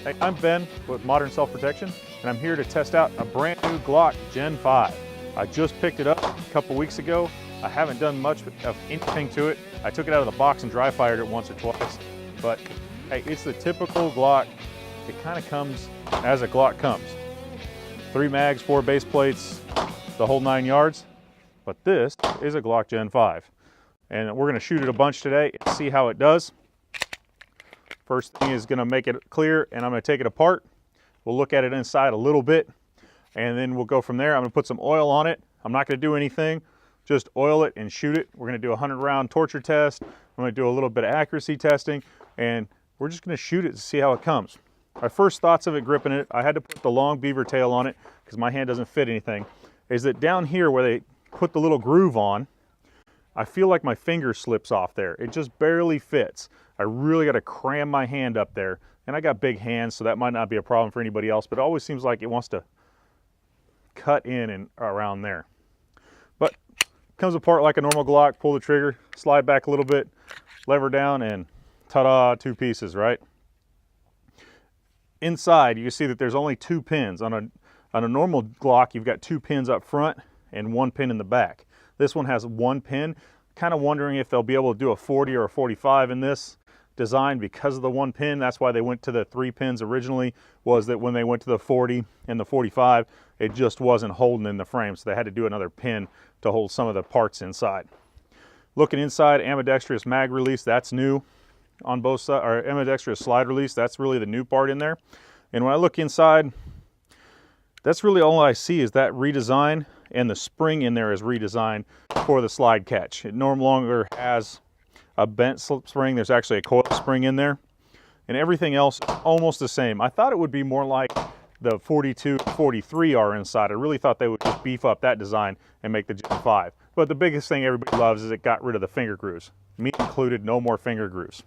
Hey, I'm Ben with Modern Self-Protection, and I'm here to test out a brand new Glock Gen 5. I just picked it up a couple weeks ago. I haven't done much of anything to it. I took it out of the box and dry fired it once or twice, but hey, it's the typical Glock. It kind of comes as a Glock comes. 3 mags, 4 base plates, the whole 9 yards. But this is a Glock Gen 5. And we're gonna shoot it a bunch today and see how it does. First thing is gonna make it clear, and I'm gonna take it apart. We'll look at it inside a little bit, and then we'll go from there. I'm gonna put some oil on it. I'm not gonna do anything, just oil it and shoot it. We're gonna do a 100-round torture test. I'm gonna do a little bit of accuracy testing, and we're just gonna shoot it to see how it comes. My first thoughts of it gripping it, I had to put the long beaver tail on it because my hand doesn't fit anything, is that down here where they put the little groove on, I feel like my finger slips off there. It just barely fits. I really got to cram my hand up there. And I got big hands, so that might not be a problem for anybody else, but it always seems like it wants to cut in and around there. But it comes apart like a normal Glock. Pull the trigger, slide back a little bit, lever down, and ta-da, 2 pieces, right? Inside, you can see that there's only 2 pins. On a normal Glock, you've got 2 pins up front and 1 pin in the back. This one has 1 pin. Kind of wondering if they'll be able to do a 40 or a 45 in this design because of the 1 pin. That's why they went to the 3 pins originally, was that when they went to the 40 and the 45, it just wasn't holding in the frame, so they had to do another pin to hold some of the parts inside. Looking inside, ambidextrous mag release, that's new on both sides, or ambidextrous slide release, that's really the new part in there. And when I look inside, that's really all I see is that redesign, and the spring in there is redesigned for the slide catch. It no longer has a bent slip spring. There's actually a coil spring in there, and everything else almost the same. I thought it would be more like the 42, 43 are inside. I really thought they would just beef up that design and make the Gen 5. But the biggest thing everybody loves is it got rid of the finger grooves. Me included, no more finger grooves.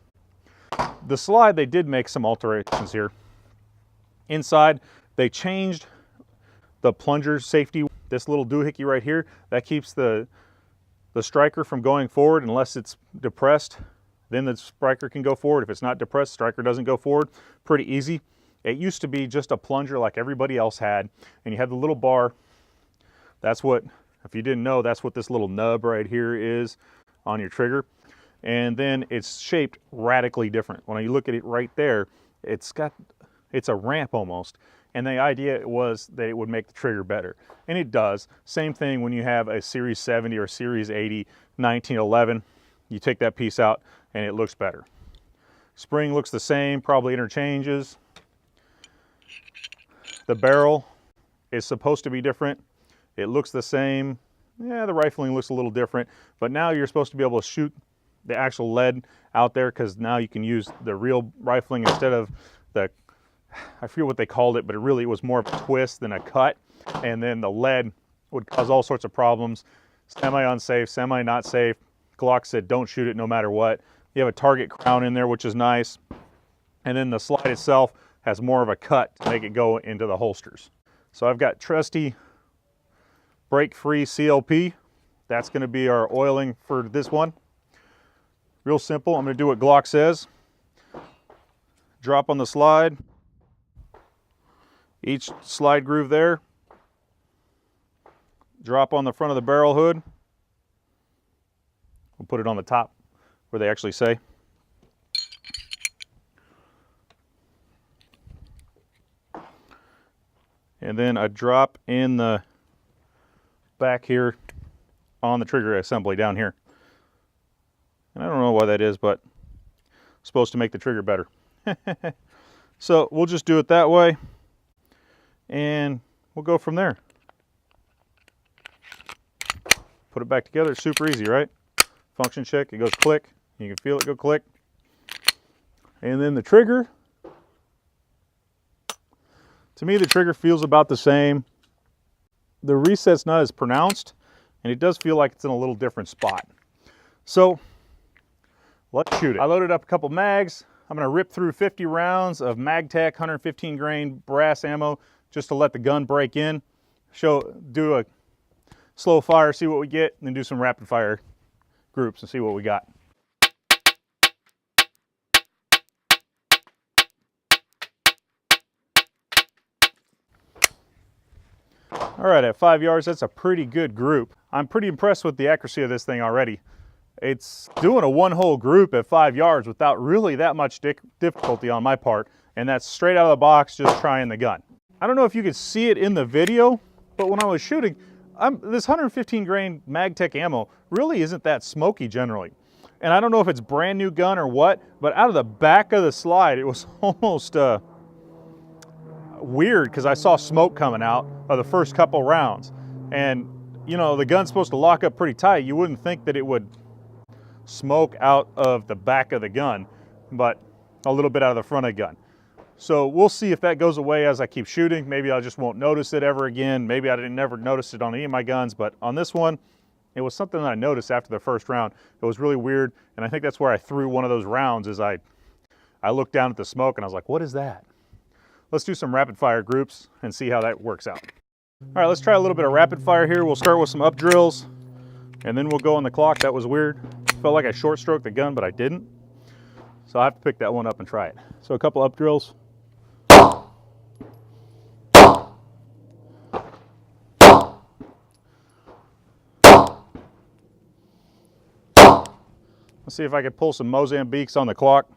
The slide, they did make some alterations here. Inside, they changed the plunger safety. This little doohickey right here, that keeps the striker from going forward unless it's depressed. Then the striker can go forward. If it's not depressed, striker doesn't go forward. Pretty easy. It used to be just a plunger like everybody else had, and you had the little bar. That's what, if you didn't know, that's what this little nub right here is on your trigger. And then it's shaped radically different. When you look at it right there, it's a ramp almost. And the idea was that it would make the trigger better. And it does. Same thing when you have a Series 70 or Series 80 1911. You take that piece out and it looks better. Spring looks the same, probably interchanges. The barrel is supposed to be different. It looks the same. Yeah, the rifling looks a little different. But now you're supposed to be able to shoot the actual lead out there, because now you can use the real rifling instead of the, I forget what they called it, but it was more of a twist than a cut. And then the lead would cause all sorts of problems. Semi-unsafe, semi-not safe. Glock said don't shoot it no matter what. You have a target crown in there, which is nice. And then the slide itself has more of a cut to make it go into the holsters. So I've got trusty break-free CLP. That's going to be our oiling for this one. Real simple. I'm going to do what Glock says. Drop on the slide. Each slide groove there. Drop on the front of the barrel hood. We'll put it on the top where they actually say. And then a drop in the back here on the trigger assembly down here. And I don't know why that is, but it's supposed to make the trigger better. So we'll just do it that way, and we'll go from there. Put it back together. It's super easy, right? Function check. It goes click. You can feel it go click. And then the trigger. To me, the trigger feels about the same. The reset's not as pronounced, and it does feel like it's in a little different spot. So let's shoot it. I loaded up a couple mags. I'm going to rip through 50 rounds of MagTech 115 grain brass ammo just to let the gun break in. Do a slow fire, see what we get, and then do some rapid fire groups and see what we got. All right, at 5 yards, that's a pretty good group. I'm pretty impressed with the accuracy of this thing already. It's doing a one-hole group at 5 yards without really that much difficulty on my part, and that's straight out of the box, just trying the gun. I don't know if you could see it in the video, but when I was shooting, this 115 grain MagTech ammo really isn't that smoky generally. And I don't know if it's brand new gun or what, but out of the back of the slide, it was almost weird because I saw smoke coming out of the first couple rounds. And you know, the gun's supposed to lock up pretty tight. You wouldn't think that it would smoke out of the back of the gun, but a little bit out of the front of the gun. So we'll see if that goes away as I keep shooting. Maybe I just won't notice it ever again. Maybe I didn't never notice it on any of my guns, but on this one, it was something that I noticed after the first round. It was really weird, and I think that's where I threw one of those rounds as I looked down at the smoke and I was like, what is that? Let's do some rapid fire groups and see how that works out. All right, let's try a little bit of rapid fire here. We'll start with some up drills, and then we'll go on the clock. That was weird. Felt like I short stroked the gun, but I didn't. So I have to pick that one up and try it. So a couple up drills. Let's see if I can pull some Mozambiques on the clock,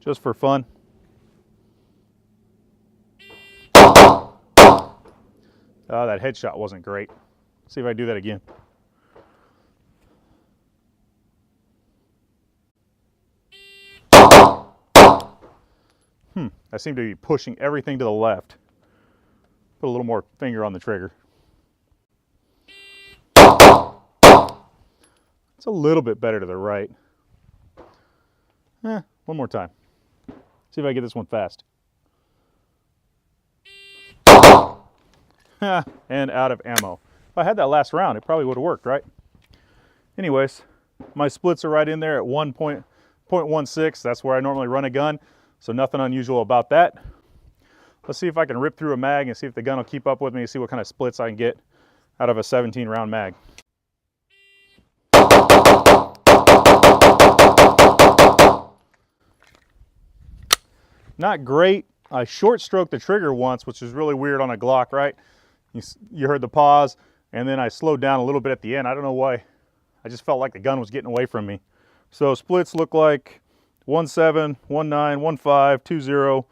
just for fun. Oh, that headshot wasn't great. Let's see if I do that again. I seem to be pushing everything to the left. Put a little more finger on the trigger. It's a little bit better to the right. One more time. See if I get this one fast. And out of ammo. If I had that last round, it probably would have worked, right? Anyways, my splits are right in there at 1.16. That's where I normally run a gun, so nothing unusual about that. Let's see if I can rip through a mag and see if the gun will keep up with me and see what kind of splits I can get out of a 17 round mag. Not great. I short stroked the trigger once, which is really weird on a Glock, right? You heard the pause, and then I slowed down a little bit at the end. I don't know why. I just felt like the gun was getting away from me. So splits look like 1.7, 1.9, 1.5, 2.0,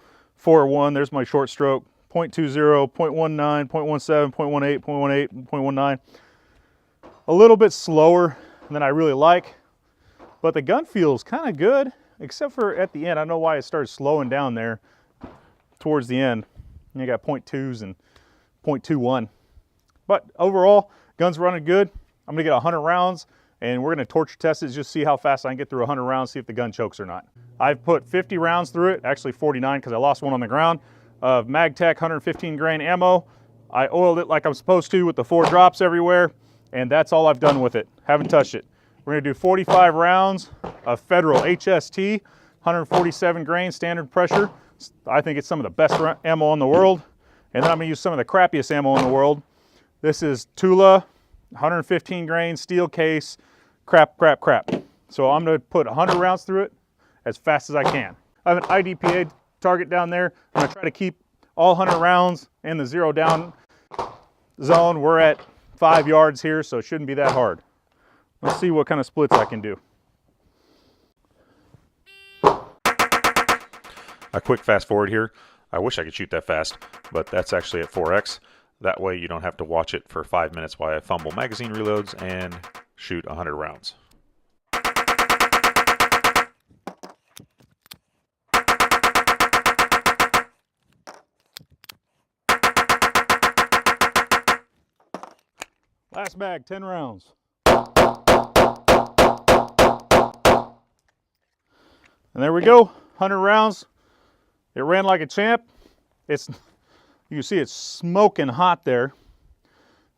4.1. There's my short stroke. 0.20, 0.19, 0.17, 0.18, 0.18, 0.19. A little bit slower than I really like, but the gun feels kind of good, except for at the end. I don't know why it started slowing down there towards the end. You got 0.2s and 0.21. But overall, gun's running good. I'm gonna get 100 rounds and we're gonna torture test it, just see how fast I can get through 100 rounds, see if the gun chokes or not. I've put 50 rounds through it, actually 49 because I lost one on the ground, of MagTech 115 grain ammo. I oiled it like I'm supposed to with the 4 drops everywhere, and that's all I've done with it. Haven't touched it. We're gonna do 45 rounds of Federal HST, 147 grain standard pressure. I think it's some of the best ammo in the world. And then I'm gonna use some of the crappiest ammo in the world. This is Tula, 115 grain, steel case, crap. So I'm gonna put 100 rounds through it as fast as I can. I have an IDPA target down there. I'm gonna try to keep all 100 rounds in the 0 down zone. We're at 5 yards here, so it shouldn't be that hard. Let's see what kind of splits I can do. A quick fast forward here. I wish I could shoot that fast, but that's actually at 4x. That way you don't have to watch it for 5 minutes while I fumble magazine reloads and shoot 100 rounds. Last mag, 10 rounds. And there we go, 100 rounds. It ran like a champ. You can see it's smoking hot there,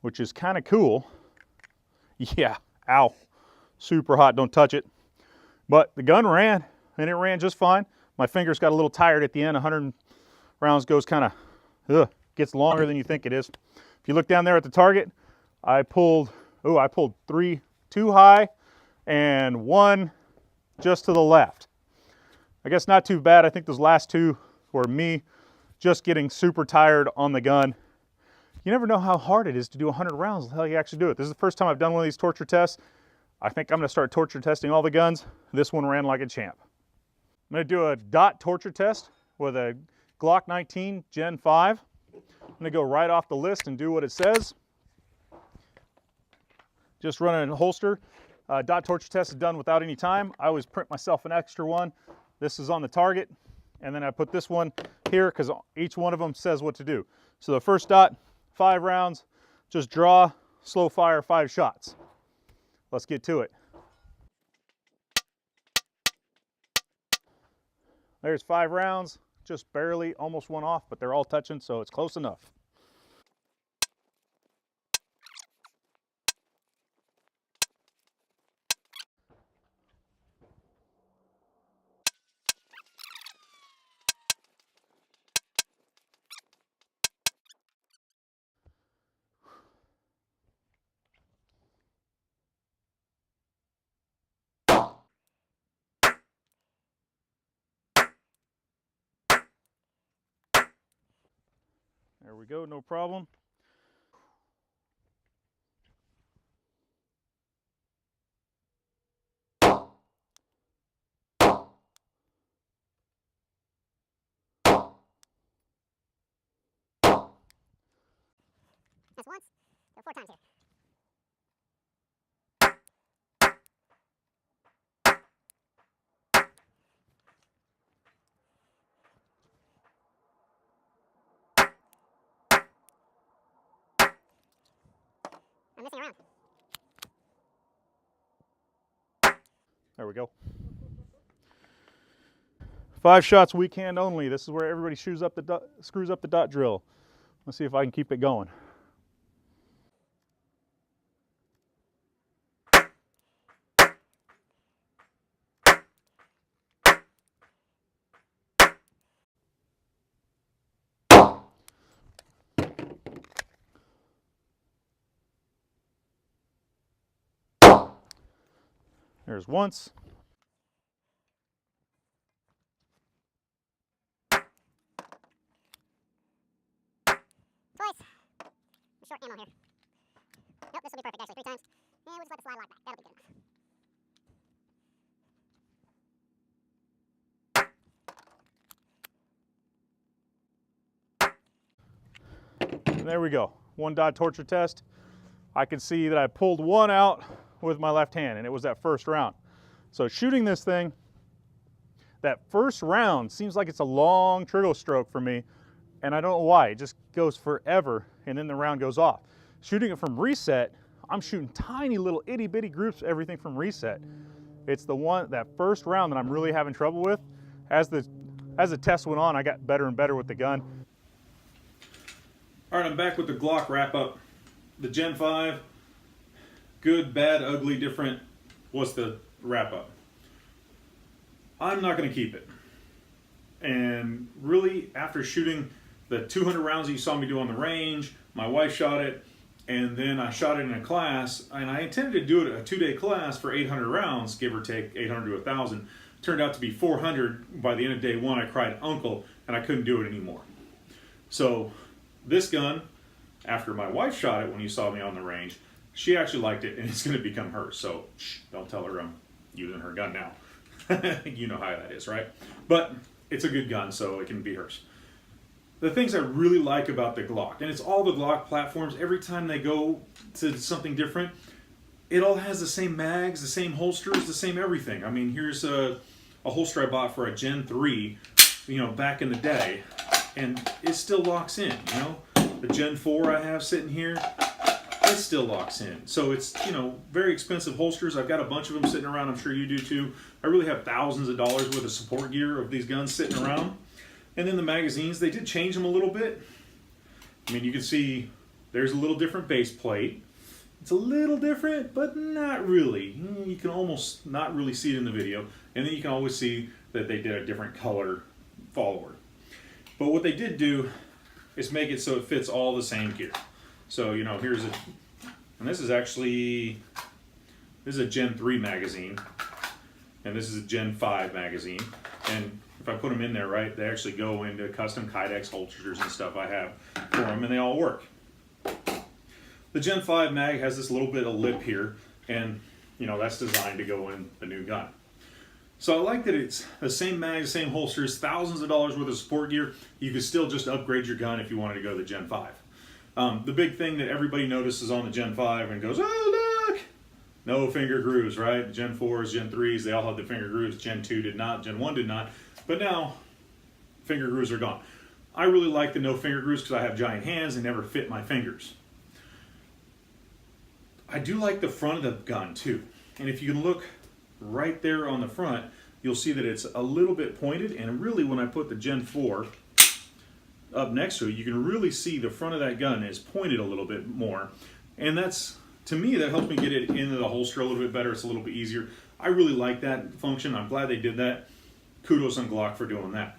which is kind of cool. Yeah, ow, super hot, don't touch it. But the gun ran, and it ran just fine. My fingers got a little tired at the end. 100 rounds goes kind of, gets longer than you think it is. If you look down there at the target, I pulled 3 too high and 1 just to the left. I guess not too bad. I think those last 2 were me just getting super tired on the gun. you never know how hard it is to do 100 rounds until you actually do it. This is the first time I've done one of these torture tests. I think I'm gonna start torture testing all the guns. This one ran like a champ. I'm gonna do a dot torture test with a Glock 19 Gen 5. I'm gonna go right off the list and do what it says. Just run a holster. Dot torture test is done without any time. I always print myself an extra one. This is on the target, and then I put this one here because each one of them says what to do. So the first dot, 5 rounds, just draw, slow fire, 5 shots. Let's get to it. There's 5 rounds, just barely, almost one off, but they're all touching, so it's close enough. There we go, no problem. That's once, so 4 times here. I'm missing a round. There we go. 5 shots weak hand only. This is where everybody screws up the dot drill. Let's see if I can keep it going. There's once. Twice. I'm short ammo here. Nope, this will be perfect actually. 3 times. And we'll just let the slide lock back. That'll be good enough. And there we go. 1 dot torture test. I can see that I pulled one out with my left hand, and it was that first round. So shooting this thing, that first round seems like it's a long trigger stroke for me, and I don't know why. It just goes forever, and then the round goes off. Shooting it from reset, I'm shooting tiny little itty bitty groups, everything from reset. It's that first round that I'm really having trouble with. As the test went on, I got better and better with the gun. All right, I'm back with the Glock Wrap-Up, the Gen 5. Good, bad, ugly, different. What's the wrap-up? I'm not going to keep it. And really, after shooting the 200 rounds that you saw me do on the range, my wife shot it, and then I shot it in a class, and I intended to do it a 2-day class for 800 rounds, give or take 800 to 1,000. Turned out to be 400. By the end of day 1, I cried uncle, and I couldn't do it anymore. So this gun, after my wife shot it when you saw me on the range, she actually liked it, and it's going to become hers. So shh, don't tell her I'm using her gun now. You know how that is, right? But it's a good gun, so it can be hers. The things I really like about the Glock, and it's all the Glock platforms, every time they go to something different, it all has the same mags, the same holsters, the same everything. I mean, here's a holster I bought for a Gen 3, back in the day, and it still locks in, The Gen 4 I have sitting here, it still locks in. So it's, very expensive holsters. I've got a bunch of them sitting around. I'm sure you do too. I really have thousands of dollars worth of support gear of these guns sitting around. And then the magazines, they did change them a little bit. I mean, you can see there's a little different base plate. It's a little different, but not really. You can almost not really see it in the video. And then you can always see that they did a different color follower. But what they did do is make it so it fits all the same gear. So, here's and this is a Gen 3 magazine, and this is a Gen 5 magazine. And if I put them in there, right, they actually go into custom Kydex holsters and stuff I have for them, and they all work. The Gen 5 mag has this little bit of lip here, and you know that's designed to go in the new gun. So I like that it's the same mag, the same holsters, thousands of dollars worth of support gear. You could still just upgrade your gun if you wanted to go to the Gen 5. The big thing that everybody notices on the Gen 5 and goes, oh look, no finger grooves, right? Gen 4s, Gen 3s, they all have the finger grooves. Gen 2 did not, Gen 1 did not, but now finger grooves are gone. I really like the no finger grooves because I have giant hands and never fit my fingers. I do like the front of the gun too. And if you can look right there on the front, you'll see that it's a little bit pointed, and really when I put the Gen 4 up next to it, you can really see the front of that gun is pointed a little bit more. And that's, to me, that helps me get it into the holster a little bit better. It's a little bit easier. I really like that function. I'm glad they did that. Kudos on Glock for doing that.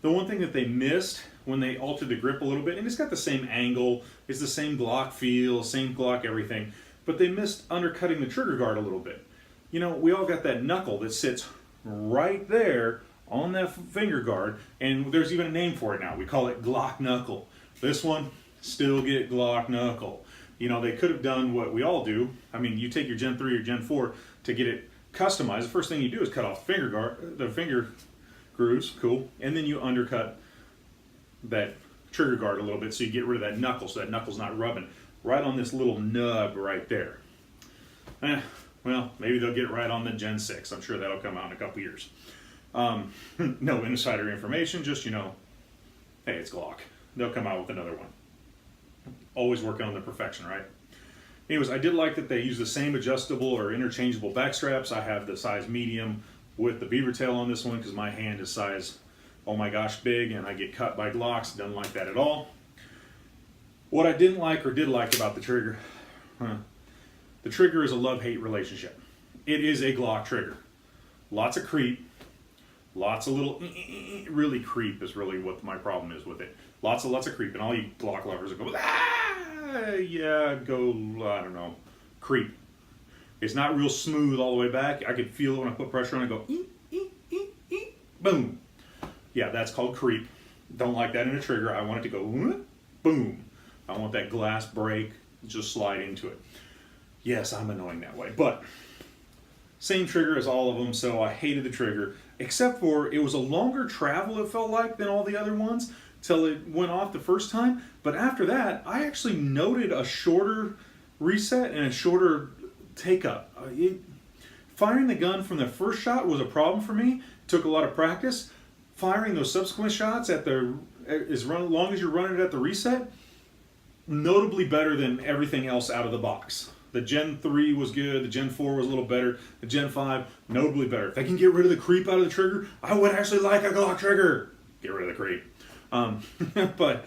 The one thing that they missed when they altered the grip a little bit, and it's got the same angle, it's the same Glock feel, same Glock everything, but they missed undercutting the trigger guard a little bit. You know, we all got that knuckle that sits right there on that finger guard, and there's even a name for it now. We call it Glock knuckle. This one, still get Glock knuckle. You know, they could have done what we all do. I mean, you take your Gen 3 or Gen 4 to get it customized. The first thing you do is cut off the finger grooves, cool, and then you undercut that trigger guard a little bit so you get rid of that knuckle, so that knuckle's not rubbing right on this little nub right there. Well, maybe they'll get it right on the Gen 6. I'm sure that'll come out in a couple years. No insider information, just, you know, hey, it's Glock. They'll come out with another one. Always working on the perfection, right? Anyways, I did like that they use the same adjustable or interchangeable back straps. I have the size medium with the beaver tail on this one because my hand is size, oh my gosh, big, and I get cut by Glocks. Doesn't like that at all. What I didn't like or did like about the trigger, the trigger is a love-hate relationship. It is a Glock trigger. Lots of creep, lots of little, really creep is really what my problem is with it. Lots of creep, and all you Glock lovers will go, yeah, go, I don't know, creep. It's not real smooth all the way back. I could feel it when I put pressure on it, go, boom. Yeah, that's called creep. Don't like that in a trigger. I want it to go, boom. I want that glass break, just slide into it. Yes, I'm annoying that way, but same trigger as all of them, so I hated the trigger, except for it was a longer travel, it felt like, than all the other ones, till it went off the first time. But after that, I actually noted a shorter reset and a shorter take-up. Firing the gun from the first shot was a problem for me. It took a lot of practice. Firing those subsequent shots at as long as you're running it at the reset, notably better than everything else out of the box. The Gen 3 was good, the Gen 4 was a little better, the Gen 5, notably better. If they can get rid of the creep out of the trigger, I would actually like a Glock trigger. Get rid of the creep. But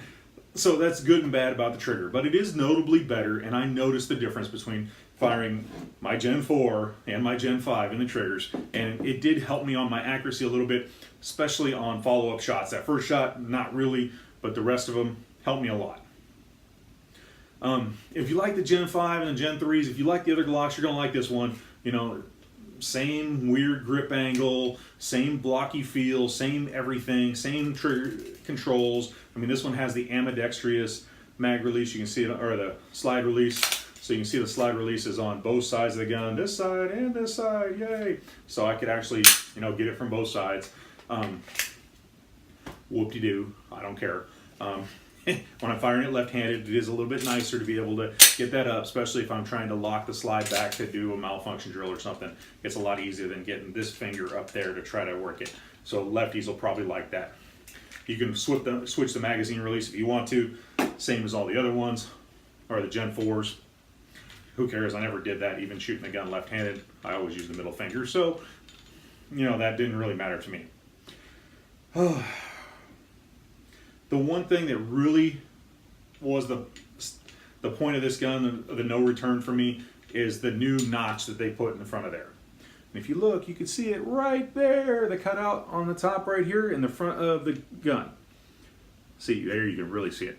so that's good and bad about the trigger, but it is notably better, and I noticed the difference between firing my Gen 4 and my Gen 5 in the triggers, and it did help me on my accuracy a little bit, especially on follow-up shots. That first shot, not really, but the rest of them helped me a lot. If you like the Gen 5 and the Gen 3s, if you like the other Glocks, you're going to like this one. You know, same weird grip angle, same blocky feel, same everything, same trigger controls. I mean, this one has the ambidextrous mag release. You can see it, or the slide release. So you can see the slide release is on both sides of the gun, this side and this side, yay. So I could actually, you know, get it from both sides. Whoop-de-doo, I don't care. When I'm firing it left-handed, it is a little bit nicer to be able to get that up, especially if I'm trying to lock the slide back to do a malfunction drill or something. It's a lot easier than getting this finger up there to try to work it. So lefties will probably like that. You can switch the magazine release if you want to, same as all the other ones, or the Gen 4s. Who cares? I never did that, even shooting the gun left-handed. I always use the middle finger, so, you know, that didn't really matter to me. The one thing that really was the point of this gun, the no return for me, is the new notch that they put in the front of there. And if you look, you can see it right there, the cutout on the top right here in the front of the gun. See, there you can really see it.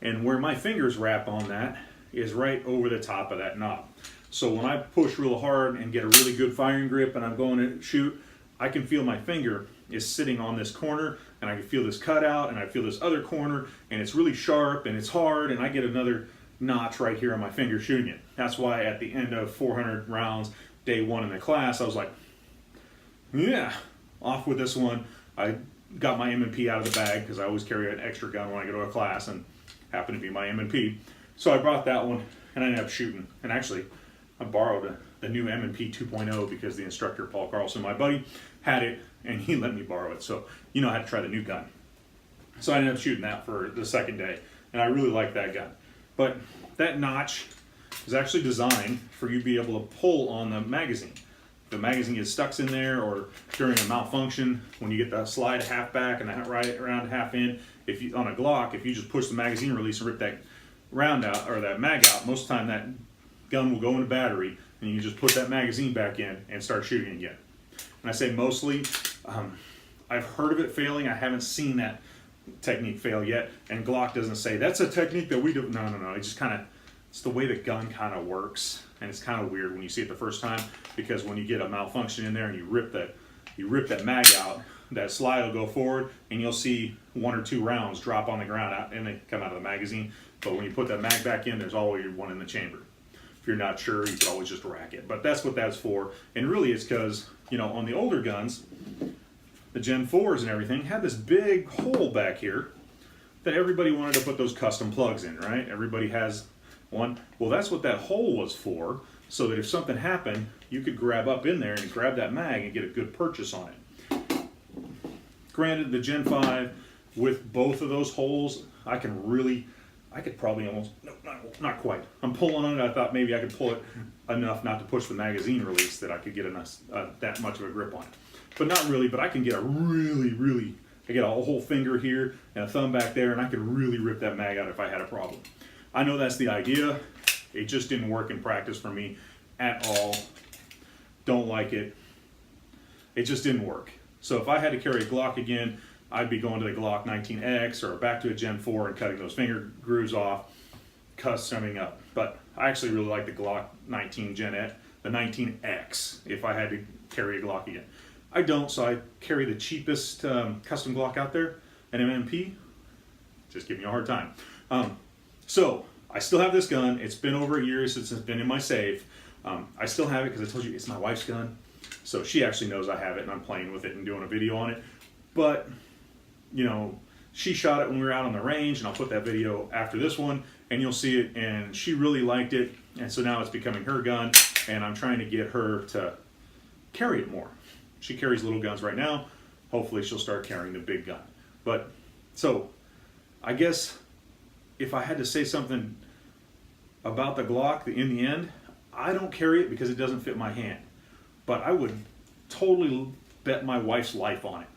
And where my fingers wrap on that is right over the top of that knob. So when I push real hard and get a really good firing grip and I'm going to shoot, I can feel my finger is sitting on this corner, and I can feel this cutout, and I feel this other corner, and it's really sharp and it's hard, and I get another notch right here on my finger shooting it. That's why at the end of 400 rounds, day 1 in the class, I was like, yeah, off with this one. I got my M&P out of the bag because I always carry an extra gun when I go to a class, and happened to be my M&P. So I brought that one and I ended up shooting. And actually, I borrowed the new M&P 2.0 because the instructor, Paul Carlson, my buddy, had it and he let me borrow it. So I had to try the new gun. So I ended up shooting that for the second day, and I really like that gun. But that notch is actually designed for you to be able to pull on the magazine. The magazine gets stuck in there, or during a malfunction, when you get the slide half back and that right around half in, if you on a Glock, if you just push the magazine release and rip that round out or that mag out, most of the time that gun will go into battery, and you just put that magazine back in and start shooting again. And I say mostly, I've heard of it failing. I haven't seen that technique fail yet, and Glock doesn't say that's a technique that we do. No. It just it's the way the gun kind of works, and it's kind of weird when you see it the first time, because when you get a malfunction in there and you rip that mag out, that slide will go forward, and you'll see 1 or 2 rounds drop on the ground out, and they come out of the magazine. But when you put that mag back in, there's always one in the chamber. If you're not sure, you could always just rack it. But that's what that's for, and really it's because on the older guns, the Gen 4s and everything had this big hole back here that everybody wanted to put those custom plugs in, right? Everybody has one. Well, that's what that hole was for, so that if something happened, you could grab up in there and grab that mag and get a good purchase on it. Granted, the Gen 5 with both of those holes, I could probably almost, no, not quite. I'm pulling on it. I thought maybe I could pull it enough not to push the magazine release that I could get that much of a grip on it. But not really, but I can get I get a whole finger here and a thumb back there, and I could really rip that mag out if I had a problem. I know that's the idea. It just didn't work in practice for me at all. Don't like it. It just didn't work. So if I had to carry a Glock again, I'd be going to the Glock 19X or back to a Gen 4 and cutting those finger grooves off, customing up. But I actually really like the Glock 19 the 19X if I had to carry a Glock again. I don't, so I carry the cheapest custom Glock out there, an M&P. Just give me a hard time. So I still have this gun. It's been over a year since it's been in my safe. I still have it because I told you it's my wife's gun. So she actually knows I have it, and I'm playing with it and doing a video on it. But, she shot it when we were out on the range, and I'll put that video after this one, and you'll see it, and she really liked it, and so now it's becoming her gun, and I'm trying to get her to carry it more. She carries little guns right now. Hopefully she'll start carrying the big gun. But, so, I guess if I had to say something about the Glock, in the end, I don't carry it because it doesn't fit my hand. But I would totally bet my wife's life on it.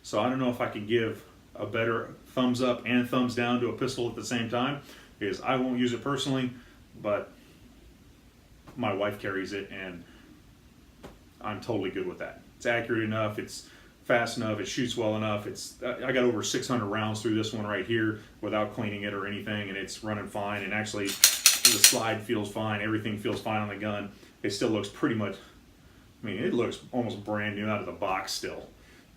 So I don't know if I can give a better thumbs up and thumbs down to a pistol at the same time, because I won't use it personally, but my wife carries it, and I'm totally good with that. It's accurate enough, it's fast enough, it shoots well enough. I got over 600 rounds through this one right here without cleaning it or anything, and it's running fine, and actually the slide feels fine, everything feels fine on the gun. It still looks pretty much, it looks almost brand new out of the box still.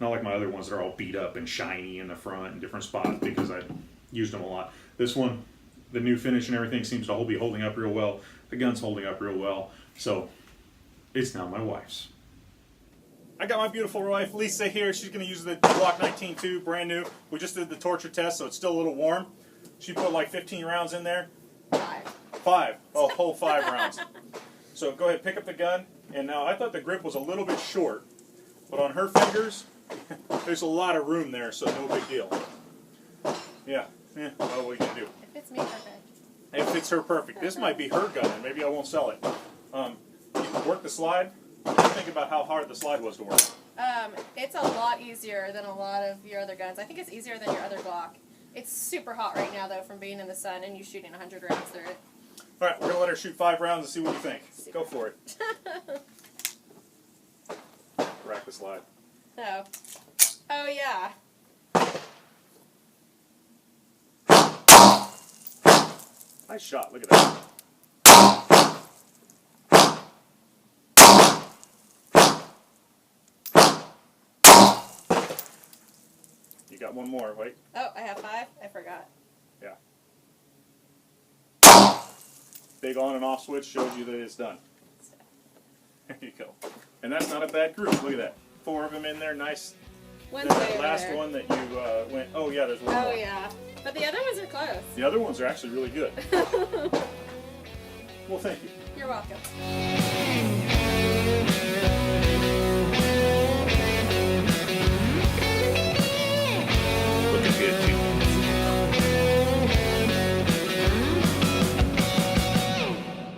Not like my other ones that are all beat up and shiny in the front and different spots because I used them a lot. This one, the new finish and everything seems to be holding up real well. The gun's holding up real well. So it's now my wife's. I got my beautiful wife, Lisa, here. She's going to use the Glock 19-2, brand new. We just did the torture test, so it's still a little warm. She put like 15 rounds in there. 5. Oh, whole 5 rounds. So go ahead, pick up the gun. And now I thought the grip was a little bit short, but on her fingers, there's a lot of room there, so no big deal. Yeah, well, what are you going to do? It fits me perfect. It fits her perfect. This might be her gun, and maybe I won't sell it. You work the slide. What do you think about how hard the slide was to work? It's a lot easier than a lot of your other guns. I think it's easier than your other Glock. It's super hot right now, though, from being in the sun and you shooting 100 rounds through it. All right, we're going to let her shoot 5 rounds and see what you think. Go for it. Rack the slide. No. Oh, yeah. Nice shot. Look at that. You got one more. Wait. Oh, I have 5? I forgot. Yeah. big on and off switch shows you that it's done. There you go. And that's not a bad group. Look at that. 4 of them in there. Nice. One's There's way that over last there. one that you went, oh yeah, there's one Oh more. yeah. But the other ones are close. The other ones are actually really good. Well, thank you. You're welcome.